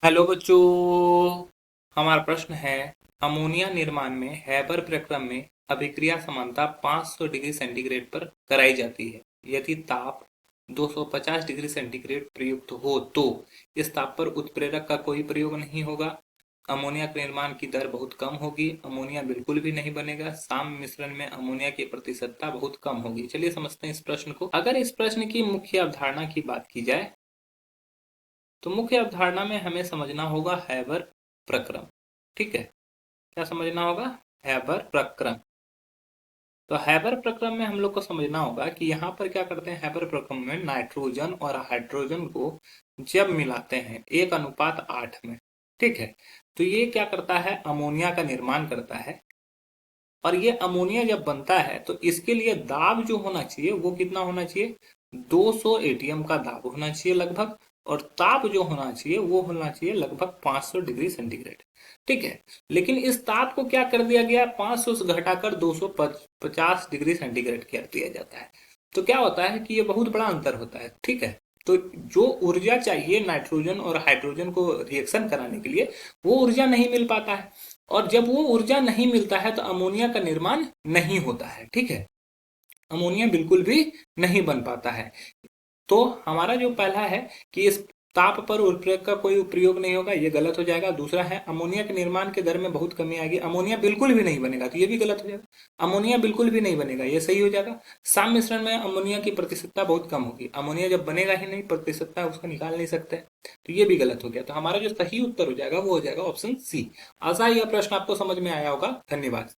Hello बच्चों। हमारा प्रश्न है, अमोनिया निर्माण में हैबर प्रक्रम में अभिक्रिया समानता 500 डिग्री सेंटीग्रेड पर कराई जाती है। यदि ताप 250 डिग्री सेंटीग्रेड प्रयुक्त हो तो इस ताप पर उत्प्रेरक का कोई प्रयोग नहीं होगा। अमोनिया के निर्माण की दर बहुत कम होगी। अमोनिया बिल्कुल भी नहीं बनेगा। साम्य मिश्रण में अमोनिया की प्रतिशतता बहुत कम होगी। चलिए समझते हैं इस प्रश्न को। अगर इस प्रश्न की मुख्य अवधारणा की बात की जाए तो मुख्य अवधारणा में हमें समझना होगा हैबर प्रक्रम। ठीक है, क्या समझना होगा? हैबर प्रक्रम। तो हैबर प्रक्रम में हम लोग को समझना होगा कि यहाँ पर क्या करते हैं। हैबर प्रक्रम में नाइट्रोजन और हाइड्रोजन को जब मिलाते हैं 1:8 में, ठीक है, तो ये क्या करता है, अमोनिया का निर्माण करता है। और ये अमोनिया जब बनता है तो इसके लिए दाब जो होना चाहिए वो कितना होना चाहिए, 200 एटीएम का दाब होना चाहिए लगभग। और ताप जो होना चाहिए वो होना चाहिए लगभग 500 डिग्री सेंटीग्रेड। ठीक है, लेकिन इस ताप को क्या कर दिया गया, 500 से घटाकर 250 डिग्री सेंटीग्रेड कर दिया जाता है। तो क्या होता है कि ये बहुत बड़ा अंतर होता है। ठीक है, तो जो ऊर्जा चाहिए नाइट्रोजन और हाइड्रोजन को रिएक्शन कराने के लिए वो ऊर्जा नहीं मिल पाता है। और जब वो ऊर्जा नहीं मिलता है तो अमोनिया का निर्माण नहीं होता है। ठीक है, अमोनिया बिल्कुल भी नहीं बन पाता है। तो हमारा जो पहला है कि इस ताप पर उत्प्रेरक का कोई प्रयोग नहीं होगा, ये गलत हो जाएगा। दूसरा है अमोनिया के निर्माण के दर में बहुत कमी आएगी, अमोनिया बिल्कुल भी नहीं बनेगा, तो ये भी गलत हो जाएगा। अमोनिया बिल्कुल भी नहीं बनेगा, ये सही हो जाएगा। साम्य मिश्रण में अमोनिया की प्रतिशतता बहुत कम होगी, अमोनिया जब बनेगा ही नहीं, प्रतिशतता उसका निकाल नहीं सकते, तो ये भी गलत हो गया। तो हमारा जो सही उत्तर हो जाएगा वो हो जाएगा ऑप्शन सी। आशा है यह प्रश्न आपको समझ में आया होगा। धन्यवाद।